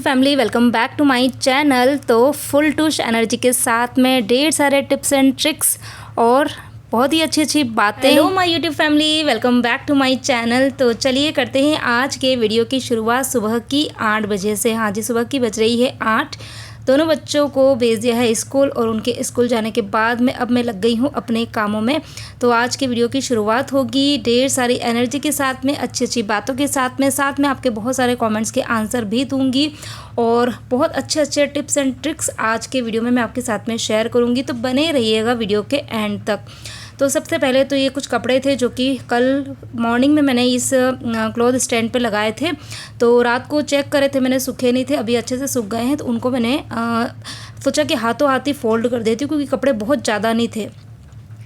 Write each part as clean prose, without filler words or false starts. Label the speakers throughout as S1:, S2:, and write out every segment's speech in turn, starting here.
S1: Family, welcome back to my channel. तो full टूश energy के साथ में ढेर सारे टिप्स एंड ट्रिक्स और बहुत ही अच्छी अच्छी बातें। Hello my YouTube family, welcome back to my channel. तो चलिए करते हैं आज के वीडियो की शुरुआत सुबह की 8 बजे से। हाँ जी, सुबह की बज रही है 8। दोनों बच्चों को भेज दिया है स्कूल और उनके स्कूल जाने के बाद में अब मैं लग गई हूँ अपने कामों में। तो आज के वीडियो की शुरुआत होगी ढेर सारी एनर्जी के साथ में, अच्छी अच्छी बातों के साथ में आपके बहुत सारे कमेंट्स के आंसर भी दूंगी और बहुत अच्छे अच्छे टिप्स एंड ट्रिक्स आज के वीडियो में मैं आपके साथ में शेयर करूँगी। तो बने रहिएगा वीडियो के एंड तक। तो सबसे पहले तो ये कुछ कपड़े थे जो कि कल मॉर्निंग में मैंने इस क्लॉथ स्टैंड पे लगाए थे। तो रात को चेक करे थे मैंने, सूखे नहीं थे, अभी अच्छे से सूख गए हैं। तो उनको मैंने सोचा कि हाथों हाथ ही फोल्ड कर देती हूँ क्योंकि कपड़े बहुत ज़्यादा नहीं थे।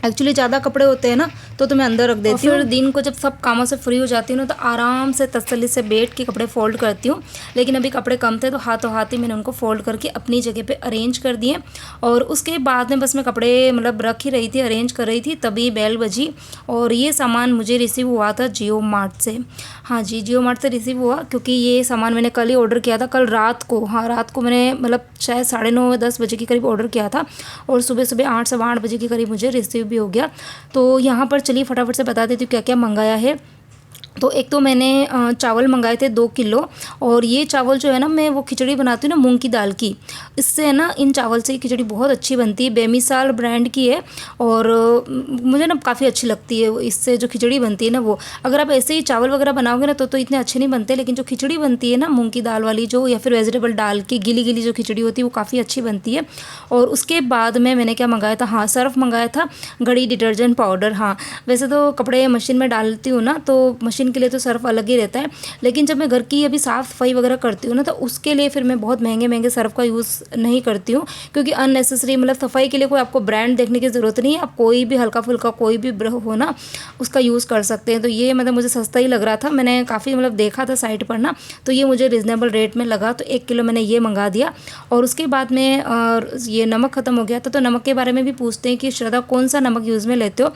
S1: एक्चुअली ज़्यादा कपड़े होते हैं ना तो मैं अंदर रख देती हूँ। फिर दिन को जब सब कामों से फ्री हो जाती हूँ ना तो आराम से तसल्ली से बैठ के कपड़े फोल्ड करती हूँ। लेकिन अभी कपड़े कम थे तो हाथों हाथ ही मैंने उनको फोल्ड करके अपनी जगह पे अरेंज कर दिए। और उसके बाद में बस मैं कपड़े मतलब रख ही रही थी, अरेंज कर रही थी, तभी बेल बजी और ये सामान मुझे रिसीव हुआ था जियो मार्ट से। हाँ जी, जियो मार्ट से रिसीव हुआ क्योंकि ये सामान मैंने कल ही ऑर्डर किया था, कल रात को। हाँ, रात को मैंने मतलब शायद 9:30-10 बजे के करीब ऑर्डर किया था और सुबह 8 सवा 8 बजे के करीब मुझे रिसीव भी हो गया। तो यहाँ पर चलिए फटाफट से बता देती हूँ क्या क्या मंगाया है। तो एक तो मैंने चावल मंगाए थे 2 किलो और ये चावल जो है ना, मैं वो खिचड़ी बनाती हूँ ना मूंग की दाल की, इससे है ना इन चावल से खिचड़ी बहुत अच्छी बनती है। बेमिसाल ब्रांड की है और मुझे ना काफ़ी अच्छी लगती है इससे जो खिचड़ी बनती है ना वो। अगर आप ऐसे ही चावल वगैरह बनाओगे ना तो इतने अच्छे नहीं बनते, लेकिन जो खिचड़ी बनती है ना मूंग की दाल वाली जो, या फिर वेजिटेबल डाल के गिली गिली जो खिचड़ी होती है वो काफ़ी अच्छी बनती है। और उसके बाद में मैंने क्या मंगाया था, हाँ सर्फ मंगाया था, घड़ी डिटर्जेंट पाउडर। हाँ, वैसे तो कपड़े मशीन में डालती हूँ ना तो मशीन के लिए तो सर्फ अलग ही रहता है, लेकिन जब मैं घर की अभी साफ़ सफाई वगैरह करती हूँ ना तो उसके लिए फिर मैं बहुत महंगे महंगे सर्फ का यूज़ नहीं करती हूँ क्योंकि अननेसेसरी मतलब सफाई के लिए कोई आपको ब्रांड देखने की ज़रूरत नहीं है। आप कोई भी हल्का फुल्का कोई भी हो ना उसका यूज़ कर सकते हैं। तो ये मतलब मुझे सस्ता ही लग रहा था, मैंने काफ़ी मतलब देखा था साइट पर ना, तो ये मुझे रिजनेबल रेट में लगा तो 1 किलो मैंने ये मंगा दिया। और उसके बाद में ये नमक ख़त्म हो गया था। तो नमक के बारे में भी पूछते हैं कि श्रद्धा कौन सा नमक यूज़ में लेते हो,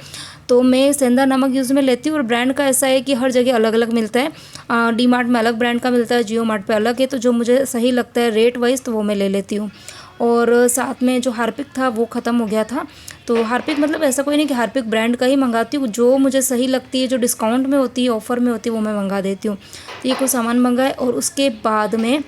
S1: तो मैं सेंधा नमक यूज़ में लेती हूँ। और ब्रांड का ऐसा है कि हर जगह अलग अलग मिलता है, डी मार्ट में अलग ब्रांड का मिलता है, जियो मार्ट पे अलग है। तो जो मुझे सही लगता है रेट वाइज तो वो मैं ले लेती हूँ। और साथ में जो हार्पिक था वो ख़त्म हो गया था। तो हार्पिक मतलब ऐसा कोई नहीं कि हार्पिक ब्रांड का ही मंगाती हूँ, जो मुझे सही लगती है, जो डिस्काउंट में होती है, ऑफ़र में होती है, वो मैं मंगा देती हूँ। तो ये कुछ सामान मंगाए और उसके बाद में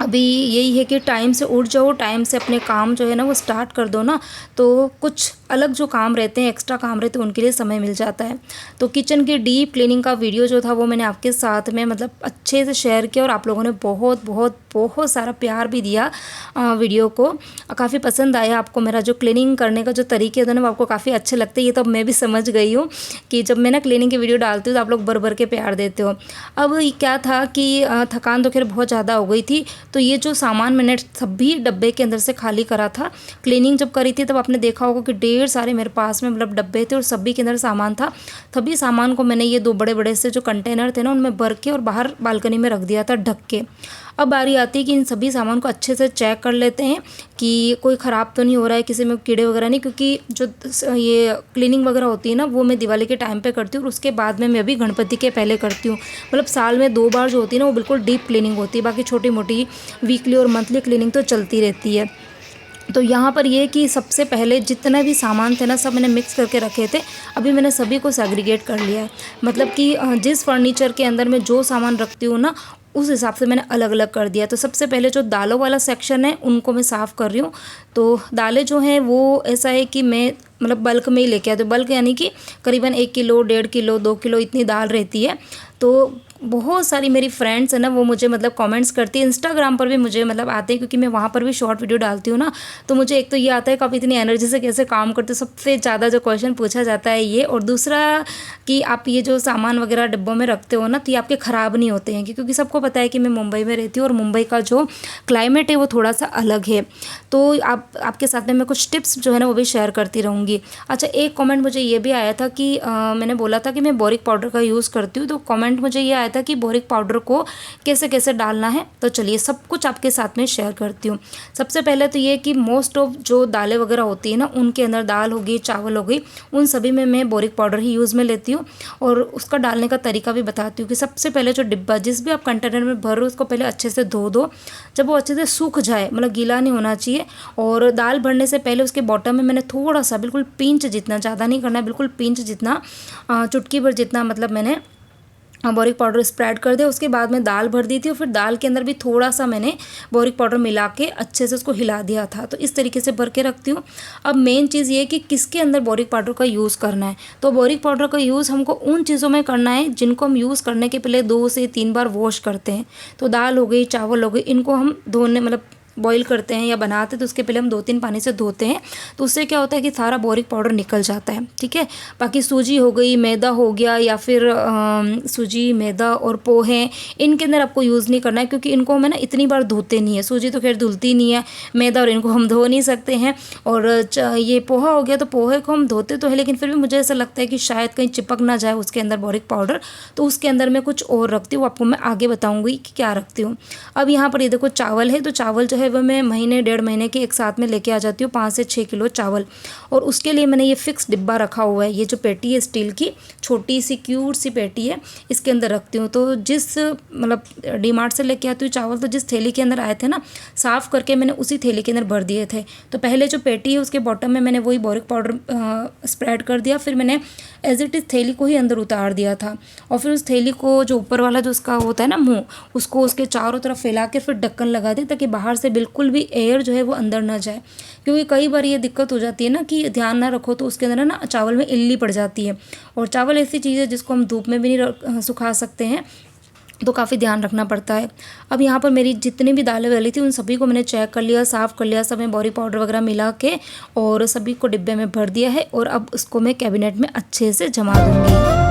S1: अभी यही है कि टाइम से उठ जाओ, टाइम से अपने काम जो है ना वो स्टार्ट कर दो ना, तो कुछ अलग जो काम रहते हैं, एक्स्ट्रा काम रहते हैं, उनके लिए समय मिल जाता है। तो किचन की डीप क्लीनिंग का वीडियो जो था वो मैंने आपके साथ में मतलब अच्छे से शेयर किया और आप लोगों ने बहुत बहुत बहुत सारा प्यार भी दिया वीडियो को। काफ़ी पसंद आया आपको मेरा जो क्लीनिंग करने का जो तरीके होते हैं ना वो आपको काफ़ी अच्छे लगते हैं। ये तो मैं भी समझ गई हूँ कि जब मैं ना क्लीनिंग की वीडियो डालती हूँ तो आप लोग भर भर के प्यार देते हो। अब क्या था कि थकान तो खैर बहुत ज़्यादा हो गई थी, तो ये जो सामान मैंने सभी डब्बे के अंदर से खाली करा था। क्लीनिंग जब करी थी तब आपने देखा होगा कि ढेर सारे मेरे पास में मतलब डब्बे थे और सभी के अंदर सामान था। सभी सामान को मैंने ये 2 बड़े बड़े से जो कंटेनर थे ना उनमें भर के और बाहर बालकनी में रख दिया था ढक के। अब बारी आती है कि इन सभी सामान को अच्छे से चेक कर लेते हैं कि कोई ख़राब तो नहीं हो रहा है, किसी में कीड़े वगैरह नहीं, क्योंकि जो ये क्लीनिंग वगैरह होती है ना वो मैं दिवाली के टाइम पे करती हूँ और उसके बाद में मैं अभी गणपति के पहले करती हूँ। मतलब साल में 2 बार जो होती है ना वो बिल्कुल डीप क्लीनिंग होती है, बाकी छोटी मोटी वीकली और मंथली क्लीनिंग तो चलती रहती है। तो यहाँ पर ये कि सबसे पहले जितने भी सामान थे ना सब मैंने मिक्स करके रखे थे, अभी मैंने सभी को सेग्रीगेट कर लिया है। मतलब कि जिस फर्नीचर के अंदर मैं जो सामान रखती हूँ ना उस हिसाब से मैंने अलग अलग कर दिया। तो सबसे पहले जो दालों वाला सेक्शन है उनको मैं साफ़ कर रही हूँ। तो दालें जो हैं वो ऐसा है कि मैं मतलब बल्क में ही लेके आती हूँ। बल्क यानी कि करीबन 1 किलो 1.5 किलो 2 किलो इतनी दाल रहती है। तो बहुत सारी मेरी फ्रेंड्स हैं ना वो मुझे मतलब कमेंट्स करती है, इंस्टाग्राम पर भी मुझे मतलब आते हैं क्योंकि मैं वहाँ पर भी शॉर्ट वीडियो डालती हूँ ना। तो मुझे एक तो ये आता है कि आप इतनी एनर्जी से कैसे काम करते हो, सबसे ज़्यादा जो क्वेश्चन पूछा जाता है ये। और दूसरा कि आप ये जो सामान वगैरह डिब्बों में रखते हो ना तो ये आपके ख़राब नहीं होते हैं, क्योंकि सबको पता है कि मैं मुंबई में रहती हूँ और मुंबई का जो क्लाइमेट है वो थोड़ा सा अलग है। तो आपके साथ में मैं कुछ टिप्स जो है ना वो भी शेयर करती रहूँगी। अच्छा, एक कमेंट मुझे ये भी आया था कि मैंने बोला था कि मैं बोरिक पाउडर का यूज़ करती हूँ, तो कमेंट मुझे ये आया था कि बोरिक पाउडर को कैसे कैसे डालना है। तो चलिए सब कुछ आपके साथ में शेयर करती हूँ। सबसे पहले तो ये कि मोस्ट ऑफ जो दालें वगैरह होती है ना, उनके अंदर दाल हो गई, चावल हो गई, उन सभी में मैं बोरिक पाउडर ही यूज़ में लेती हूँ। और उसका डालने का तरीका भी बताती हूँ कि सबसे पहले जो डिब्बा जिस भी आप कंटेनर में भर रहे हो उसको पहले अच्छे से धो दो। जब वो अच्छे से सूख जाए, मतलब गीला नहीं होना चाहिए। और दाल भरने से पहले उसके बॉटम में मैंने थोड़ा सा, बिल्कुल पिंच जितना, ज़्यादा नहीं करना है, बिल्कुल पिंच जितना, चुटकी भर जितना, मतलब मैंने बोरिक पाउडर स्प्रेड कर दिया। उसके बाद मैं दाल भर दी थी और फिर दाल के अंदर भी थोड़ा सा मैंने बोरिक पाउडर मिला के अच्छे से उसको हिला दिया था। तो इस तरीके से भर के रखती हूँ। अब मेन चीज़ ये है कि किसके अंदर बोरिक पाउडर का यूज़ करना है। तो बोरिक पाउडर का यूज़ हमको उन चीज़ों में करना है जिनको हम यूज़ करने के पहले 2 से 3 बार वॉश करते हैं। तो दाल हो गई, चावल हो गई, इनको हम धोने, मतलब बॉईल करते हैं या बनाते हैं तो उसके पहले हम 2-3 पानी से धोते हैं। तो उससे क्या होता है कि सारा बोरिक पाउडर निकल जाता है। ठीक है। बाकी सूजी हो गई, मैदा हो गया, या फिर सूजी, मैदा और पोहे, इनके अंदर आपको यूज़ नहीं करना है क्योंकि इनको हमें ना इतनी बार धोते नहीं है। सूजी तो खैर धुलती नहीं है, मैदा और इनको हम धो नहीं सकते हैं। और ये पोहा हो गया, तो पोहे को हम धोते तो है, लेकिन फिर भी मुझे ऐसा लगता है कि शायद कहीं चिपक ना जाए उसके अंदर बोरिक पाउडर, तो उसके अंदर मैं कुछ और रखती हूँ। आपको मैं आगे बताऊँगी कि क्या रखती हूँ। अब यहाँ पर ये देखो चावल है, तो चावल जो है वो मैं महीने 1.5 महीने के एक साथ में लेके आ जाती हूँ, 5 से 6 किलो चावल। और उसके लिए मैंने ये फिक्स डिब्बा रखा हुआ है। ये जो पेटी है स्टील की, छोटी सी क्यूट सी पेटी है, इसके अंदर रखती हूँ। तो जिस, मतलब डीमार्ट से लेके आती हूँ चावल, तो जिस थैली के अंदर आए थे ना, साफ़ करके मैंने उसी थैली के अंदर भर दिए थे। तो पहले जो पेटी है उसके बॉटम में मैंने वही बोरिक पाउडर स्प्रेड कर दिया, फिर मैंने एज इट इज़ थैली को ही अंदर उतार दिया था। और फिर उस थैली को, जो ऊपर वाला जो उसका होता है ना मुँह, उसको उसके चारों तरफ फैला कर फिर ढक्कन लगा दिया ताकि बाहर से बिल्कुल भी एयर जो है वो अंदर ना जाए। क्योंकि कई बार ये दिक्कत हो जाती है ना कि ध्यान ना रखो तो उसके अंदर ना चावल में इल्ली पड़ जाती है। और चावल ऐसी चीज़ है जिसको हम धूप में भी नहीं सुखा सकते हैं, तो काफ़ी ध्यान रखना पड़ता है। अब यहाँ पर मेरी जितनी भी दालें वाली थी उन सभी को मैंने चेक कर लिया, साफ़ कर लिया, सब में बोरिक पाउडर वगैरह मिला के और सभी को डिब्बे में भर दिया है। और अब उसको मैं कैबिनेट में अच्छे से जमा दूँगी।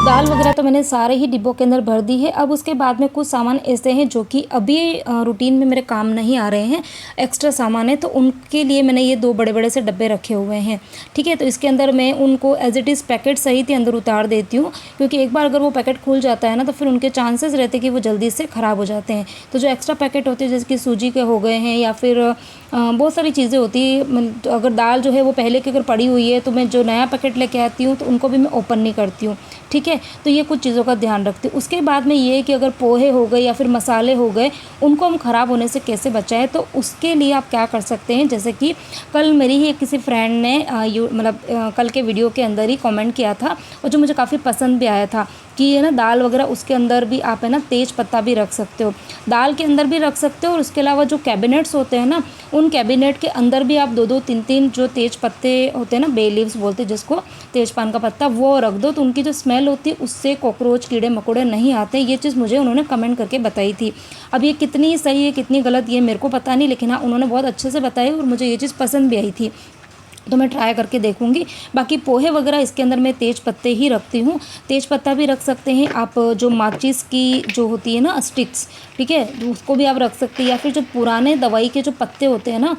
S1: दाल वगैरह तो मैंने सारे ही डिब्बों के अंदर भर दी है। अब उसके बाद में कुछ सामान ऐसे हैं जो कि अभी रूटीन में मेरे काम नहीं आ रहे हैं, एक्स्ट्रा सामान है, तो उनके लिए मैंने ये 2 बड़े बड़े से डब्बे रखे हुए हैं। ठीक है। तो इसके अंदर मैं उनको एज इट इज़ पैकेट सहित ही अंदर उतार देती हूँ, क्योंकि एक बार अगर वो पैकेट खुल जाता है ना तो फिर उनके चांसेस रहते हैं कि वो जल्दी से ख़राब हो जाते हैं। तो जो एक्स्ट्रा पैकेट होते हैं जैसे कि सूजी के हो गए हैं या फिर बहुत सारी चीज़ें होती है, अगर दाल जो है वो पहले की अगर पड़ी हुई है तो मैं जो नया पैकेट लेके आती हूँ तो उनको भी मैं ओपन नहीं करती हूँ। ठीक है। तो ये कुछ चीज़ों का ध्यान रखती हूँ। उसके बाद में ये कि अगर पोहे हो गए या फिर मसाले हो गए, उनको हम ख़राब होने से कैसे बचाएं, तो उसके लिए आप क्या कर सकते हैं। जैसे कि कल मेरी ही किसी फ्रेंड ने कल के वीडियो के अंदर ही कमेंट किया था और जो मुझे काफ़ी पसंद भी आया था कि है ना, दाल वगैरह उसके अंदर भी आप है ना तेज पत्ता भी रख सकते हो, दाल के अंदर भी रख सकते हो। और उसके अलावा जो कैबिनेट्स होते हैं ना, उन कैबिनेट के अंदर भी आप 2-2, 3-3 जो तेज पत्ते होते हैं ना, बे लीव्स बोलते हैं जिसको, तेजपान का पत्ता, वो रख दो। तो उनकी जो स्मेल होती है उससे कॉकरोच, कीड़े मकोड़े नहीं आते। ये चीज़ मुझे उन्होंने कमेंट करके बताई थी। अब ये कितनी सही है कितनी गलत ये मेरे को पता नहीं, लेकिन हाँ उन्होंने बहुत अच्छे से बताई और मुझे ये चीज़ पसंद भी आई थी, तो मैं ट्राई करके देखूंगी। बाकी पोहे वगैरह इसके अंदर मैं तेज पत्ते ही रखती हूँ। तेज पत्ता भी रख सकते हैं आप, जो माचिस की जो होती है ना स्टिक्स, ठीक है, तो उसको भी आप रख सकते हैं। या फिर जो पुराने दवाई के जो पत्ते होते हैं ना,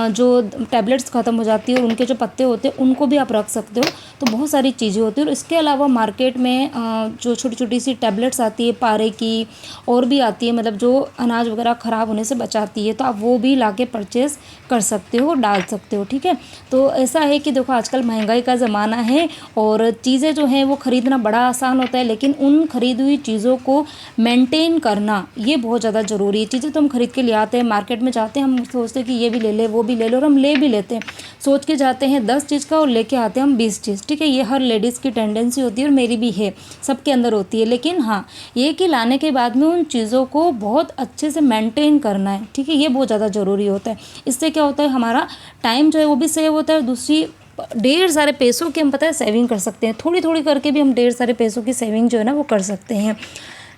S1: जो टैबलेट्स ख़त्म हो जाती है और उनके जो पत्ते होते हैं उनको भी आप रख सकते हो। तो बहुत सारी चीज़ें होती हैं। और इसके अलावा मार्केट में जो छोटी छोटी सी टैबलेट्स आती है पारे की, और भी आती है, मतलब जो अनाज वगैरह ख़राब होने से बचाती है, तो आप वो भी लाके परचेज़ कर सकते हो, डाल सकते हो। ठीक है। तो ऐसा है कि देखो आजकल महंगाई का ज़माना है और चीज़ें जो हैं वो ख़रीदना बड़ा आसान होता है, लेकिन उन ख़रीदी हुई चीज़ों को मेंटेन करना ये बहुत ज़्यादा ज़रूरी है। चीज़ें तो हम ख़रीद के ले आते हैं, मार्केट में जाते हैं, हम सोचते हैं कि ये भी ले ले वो भी ले लो, और हम ले भी लेते हैं, सोच के जाते हैं 10 चीज़ का और लेके आते हैं हम 20 चीज़। ठीक है। ये हर लेडीज़ की टेंडेंसी होती है और मेरी भी है, सबके अंदर होती है। लेकिन हाँ, ये कि लाने के बाद में उन चीज़ों को बहुत अच्छे से मेंटेन करना है। ठीक है। ये बहुत ज़्यादा ज़रूरी होता है। इससे क्या होता है, हमारा टाइम जो है वो भी सेव होता है, और दूसरी ढेर सारे पैसों की हम पता है सेविंग कर सकते हैं। थोड़ी थोड़ी करके भी हम ढेर सारे पैसों की सेविंग जो है ना वो कर सकते हैं।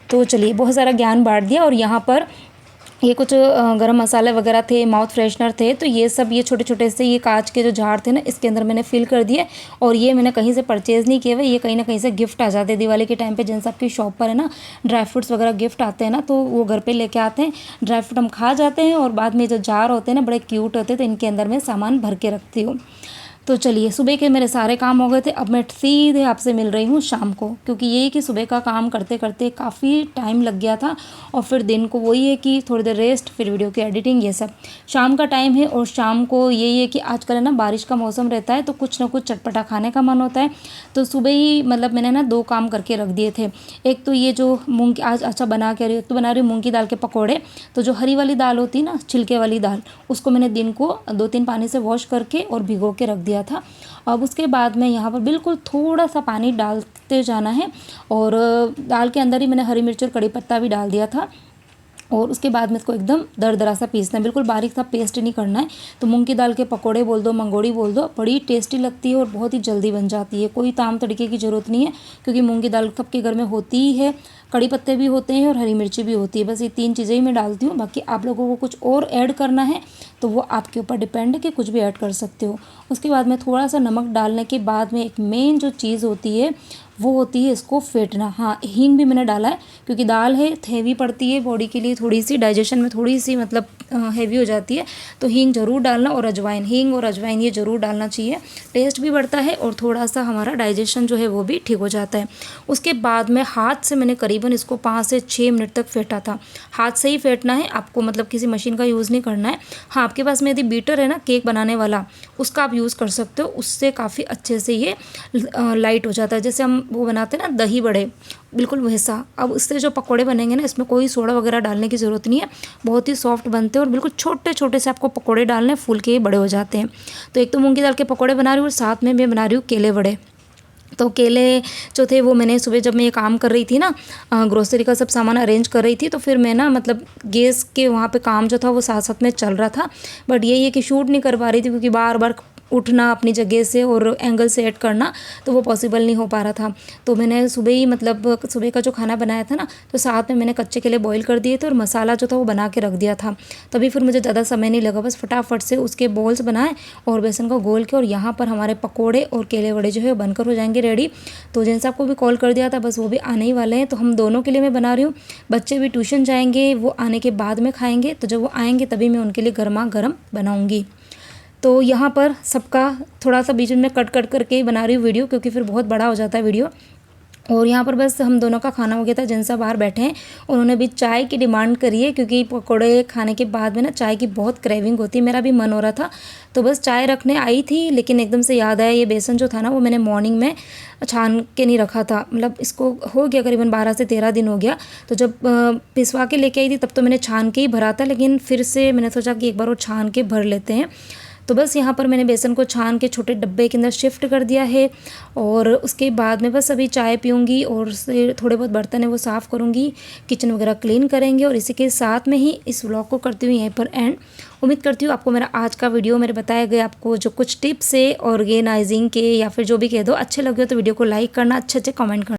S1: तो चलिए, बहुत सारा ज्ञान बांट दिया। और यहाँ पर ये कुछ गरम मसाले वगैरह थे, माउथ फ्रेशनर थे, तो ये सब ये छोटे छोटे से ये कांच के जो जार थे ना, इसके अंदर मैंने फिल कर दिए। और ये मैंने कहीं से परचेज़ नहीं किए हुए, ये कहीं ना कहीं से गिफ्ट आ जाते हैं दिवाली के टाइम पे। जिन सबकी शॉप पर है ना ड्राई फ्रूट्स वगैरह गिफ्ट आते हैं ना, तो वो घर पे लेके आते हैं। ड्राई फ्रूट हम खा जाते हैं और बाद में जो जार होते हैं ना बड़े क्यूट होते हैं, तो इनके अंदर मैं सामान भर के रखती हूँ। तो चलिए, सुबह के मेरे सारे काम हो गए थे। अब मैं सीधे आपसे मिल रही हूँ शाम को, क्योंकि यही कि सुबह का काम करते करते काफ़ी टाइम लग गया था। और फिर दिन को वही है कि थोड़ी देर रेस्ट, फिर वीडियो की एडिटिंग, ये सब। शाम का टाइम है और शाम को यही है कि आजकल है ना बारिश का मौसम रहता है, तो कुछ ना कुछ चटपटा खाने का मन होता है। तो सुबह ही मतलब मैंने ना 2 काम करके रख दिए थे। एक तो ये जो मूंग की आज अच्छा बना के रही, तो बना रही हूँ मूंग की दाल के पकौड़े। तो जो हरी वाली दाल होती है ना, छिलके वाली दाल, उसको मैंने दिन को 2-3 पानी से वॉश करके और भिगो के रख दिया था। अब उसके बाद में यहाँ पर बिल्कुल थोड़ा सा पानी डालते जाना है। और दाल के अंदर ही मैंने हरी मिर्च और कड़ी पत्ता भी डाल दिया था। और उसके बाद में इसको एकदम दरदरा सा पीसना है, बिल्कुल बारीक सा पेस्ट नहीं करना है। तो मूंग की दाल के पकोड़े बोल दो, मंगोड़ी बोल दो, बड़ी टेस्टी लगती है और बहुत ही जल्दी बन जाती है। कोई ताम तड़के की ज़रूरत नहीं है, क्योंकि मूंग की दाल सबके घर में होती ही है। कड़ी पत्ते भी होते हैं और हरी मिर्ची भी होती है। बस ये 3 चीज़ें ही मैं डालती हूँ। बाकी आप लोगों को कुछ और ऐड करना है तो वो आपके ऊपर डिपेंड है कि कुछ भी ऐड कर सकते हो। उसके बाद में थोड़ा सा नमक डालने के बाद में एक मेन जो चीज़ होती है वो होती है इसको फेंटना। हाँ, हींग भी मैंने डाला है, क्योंकि दाल है हैवी पड़ती है बॉडी के लिए, थोड़ी सी डाइजेशन में थोड़ी सी मतलब हैवी हो जाती है। तो हींग ज़रूर डालना, और अजवाइन, हींग और अजवाइन ये ज़रूर डालना चाहिए। टेस्ट भी बढ़ता है और थोड़ा सा हमारा डाइजेशन जो है वो भी ठीक हो जाता है। उसके बाद में हाथ से मैंने करीबन इसको 5 से 6 मिनट तक फेंटा था। हाथ से ही फेंटना है आपको, मतलब किसी मशीन का यूज़ नहीं करना है। हाँ, आपके पास में यदि बीटर है ना केक बनाने वाला, उसका आप यूज़ कर सकते हो। उससे काफ़ी अच्छे से ये लाइट हो जाता है। जैसे हम वो बनाते हैं ना दही बड़े, बिल्कुल वैसा। अब इससे जो पकोड़े बनेंगे ना, इसमें कोई सोडा वगैरह डालने की ज़रूरत नहीं है। बहुत ही सॉफ्ट बनते हैं और बिल्कुल छोटे छोटे से आपको पकोड़े डालने हैं, फूल के ही बड़े हो जाते हैं। तो एक तो मूंग की दाल के पकोड़े बना रही हूँ और साथ में मैं बना रही हूँ केले बड़े। तो केले जो थे वो मैंने सुबह जब मैं ये काम कर रही थी ना, ग्रोसरी का सब सामान अरेंज कर रही थी, तो फिर मैं ना मतलब गैस के वहाँ पे काम जो था वो साथ साथ में चल रहा था। बट यही है कि शूट नहीं कर पा रही थी, क्योंकि बार बार उठना अपनी जगह से और एंगल सेट करना, तो वो पॉसिबल नहीं हो पा रहा था। तो मैंने सुबह ही मतलब सुबह का जो खाना बनाया था ना, तो साथ में मैंने कच्चे केले बॉईल कर दिए थे और मसाला जो था वो बना के रख दिया था। तभी फिर मुझे ज़्यादा समय नहीं लगा, बस फटाफट से उसके बॉल्स बनाए और बेसन का घोल के, और यहाँ पर हमारे पकोड़े और केले वड़े जो है बनकर हो जाएंगे रेडी। तो जिन सबको भी कॉल कर दिया था, बस वो भी आने ही वाले हैं। तो हम दोनों के लिए मैं बना रही हूँ। बच्चे भी ट्यूशन जाएंगे, वो आने के बाद में खाएंगे। तो जब वो आएंगे तभी मैं उनके लिए गर्मा गर्म बनाऊँगी। तो यहाँ पर सबका थोड़ा सा बीच में कट कट करके ही बना रही हूँ वीडियो, क्योंकि फिर बहुत बड़ा हो जाता है वीडियो। और यहाँ पर बस हम दोनों का खाना हो गया था। जिन सब बाहर बैठे हैं उन्होंने भी चाय की डिमांड करी है, क्योंकि पकौड़े खाने के बाद में ना चाय की बहुत क्रेविंग होती है। मेरा भी मन हो रहा था, तो बस चाय रखने आई थी, लेकिन एकदम से याद आया ये बेसन जो था ना वो मैंने मॉर्निंग में छान के नहीं रखा था। मतलब इसको हो गया करीबन 12 से 13 दिन हो गया। तो जब पिसवा के लेके आई थी तब तो मैंने छान के ही भरा था, लेकिन फिर से मैंने सोचा कि एक बार वो छान के भर लेते हैं। तो बस यहाँ पर मैंने बेसन को छान के छोटे डब्बे के अंदर शिफ्ट कर दिया है। और उसके बाद में बस अभी चाय पीऊँगी और थोड़े बहुत बर्तन है वो साफ़ करूँगी, किचन वगैरह क्लीन करेंगे। और इसी के साथ में ही इस व्लॉग को करती हूँ यहीं पर एंड। उम्मीद करती हूँ आपको मेरा आज का वीडियो, मेरे बताए गए आपको जो कुछ टिप्स है ऑर्गेनाइजिंग के या फिर जो भी कह दो, अच्छे लगे हो तो वीडियो को लाइक करना, अच्छे कमेंट करना।